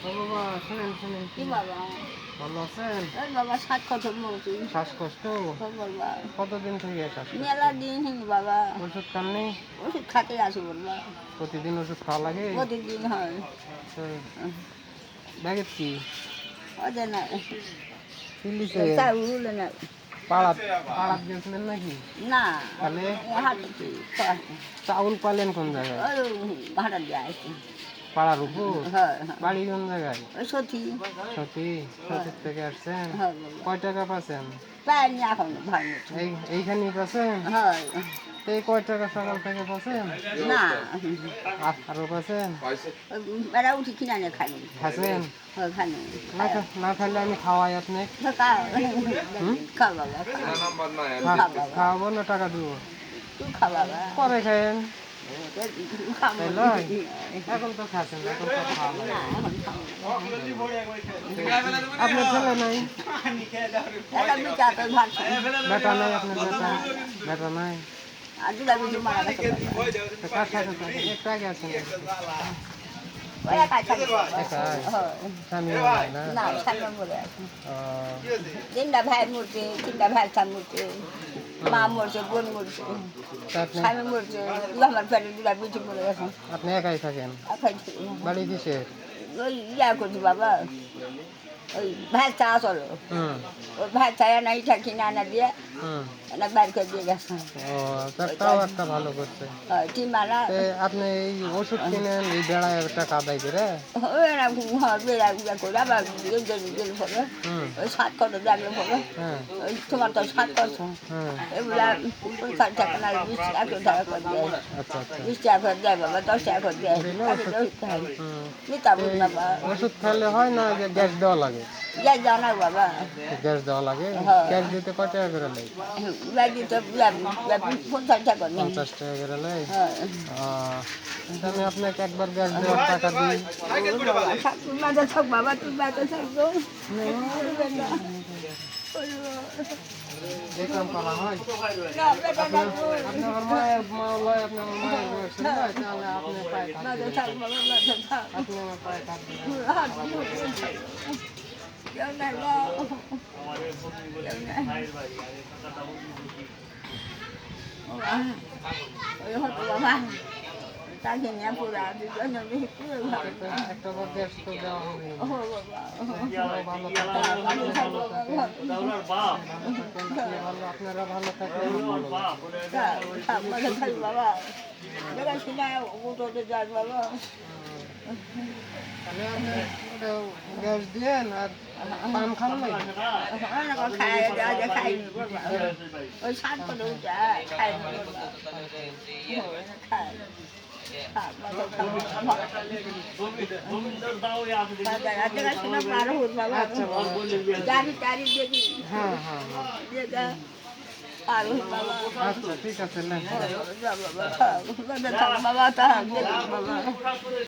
ও বাবা, শুনেন শুনেন। কি বাবা? ভালো আছেন? এই বাবা শ্বাসকষ্ট বলছি। শ্বাসকষ্ট? ও বাবা, কতদিন থেকে শ্বাসকষ্ট? মেলা দিন হিনি বাবা। ওষুধ খাননি? ওষুধ খাতে আছি বাবা। প্রতিদিন ওষুধ খাওয়া লাগে? প্রতিদিন হয়। তো ব্যাগের কি? ওদের না দিল্লিতে চাউল না। পাড়াত পাড়াত গেছিলেন নাকি? না, তাহলে হাটে চাউল পালেন কোন জায়গায়? ওই ভাড়া দিয়ে আসি। পাড়ার উপর? হ্যাঁ, বাড়ি কোন জায়গায়? ওই সত্যি। সতী? সতীর থেকে আসছেন? হ্যাঁ বাবা। কয় টাকা পাচ্ছেন? পাইনি এখন ভাই। এইখানেই পাচ্ছেন? হ্যাঁ, তো এই কয় টাকা সকাল থেকে পাচ্ছেন? না আরো পাচ্ছেন? বেড়া উঠি কিনা নে খাই। খাচ্ছেন? হ্যাঁ, খাই না খাইলে আমি খাওয়াই আপনি। খা বাবা, খাওয়াবো না টাকা দিব? তুই খা বাবা। পরে খাইন। খাবো তাই লয়? এখন তো খাচ্ছেন, এখন তো খাওয়া না, লাগে। এখন খাবো। আপনার ছেলে নাই? একটা বিচার ভাবছি। বেটা নাই আপনার? বেটা নাই? আর দুটা বিজু মারা গেছে বাবা। তো কার সাথে থাকে? একটু আগে আছেন? ওই একাই থাকে। একাই? হ্যাঁ। স্বামী নাই না? না, সামনে মরে আছে। ও, তিনটা ভাই মরছে, তিনটা ভাই স্বামী মরছে, মা মরছে, বোন মরছে, তা আপনি স্বামী মরছে, আমার পেটে দুটা বিজু মরে গেছে। আপনি একাই থাকেন? এখন বাড়ি কিসের? ওই ইয়া করছি বাবা, ওই ভাই চা চলো, হুম ওই ভাই চায় না ইটা কিনে আনা দিয়ে হুম। না বাইর করে দিয়ে গেছে। ও, তাও একটা ভালো করছে। টিমারা তে আপনি এই ওষুধ কিনেন এই বেড়ায় টাকা আদায় করে? ওই বেড়া ইয়া করে আবার গেল পরে হুম ওই 7 কত লাগলো পরে হ্যাঁ ওই তোমার তো 7 করছো হ্যাঁ। এগুলা ওই টাকা না 20 টাকা করে দেয়, আচ্ছা আচ্ছা। 20 টাকা করে দেয় বাবা, 10 টাকা করে দেয়। দিলে আমি ওষুধ? তো ওইটা হুম। নিতা বুঝ না বাবা, ওষুধ খেলে হয় না যে গ্যাস দেওয়া লাগে? যাই জানা বাবা, গ্যাস দেওয়া লাগে? হ্যাঁ। গ্যাস দিতে কয় টাকা করে লাগে? ব্যাগি তো 50 টাকা নেই। 50 টাকা করে লাগে? হ্যাঁ আমি আপনাকে একবার গ্যাস দেওয়ার টাকা দিই। বাবা থাক বাবা, তুই বাচ্চা থাকবো দেখলাম করা হয়। না বেটা থাকবো আপনি আমার মায়ের মা লয়, আপনি আমার মায়ের বয়সে লয়, তাহলে আপনি পায়ে কাট বাচ্চা দিবেন। থাক বাবা, বাচ্চা থাক আপনি আমার পায়ে কাট দিবেন। হাত কেউ নাই বাবা, কেউ নাই। ওই হতো বাবা তাকে নিয়ে পুরা দুজন পুরো ভালো। একটা বার গ্যাস তো দেওয়া হবে। ও বাবা, ভালো থাকেন, আপনি ভালো থাকেন, ভালো, আপনারা ভালো থাকেন, ভালো থাকেন। বাবা দেখাশোনা উঠোতে যাস বাবা। তাহলে আপনি ওটা গ্যাস দিয়েন আর পান খান নাই? অনেক খাই খাইনি বাবা, ওই 7 করে উঠে খাইনি বাবা, খাই দেখাশোনা পার হোক বাবা, গাড়ি টাড়ি দেখি হ্যাঁ হ্যাঁ হ্যাঁ। দেখা পার হোক বাবা। আচ্ছা ঠিক আছে নেন। বাবা বাবা বাবা বাবা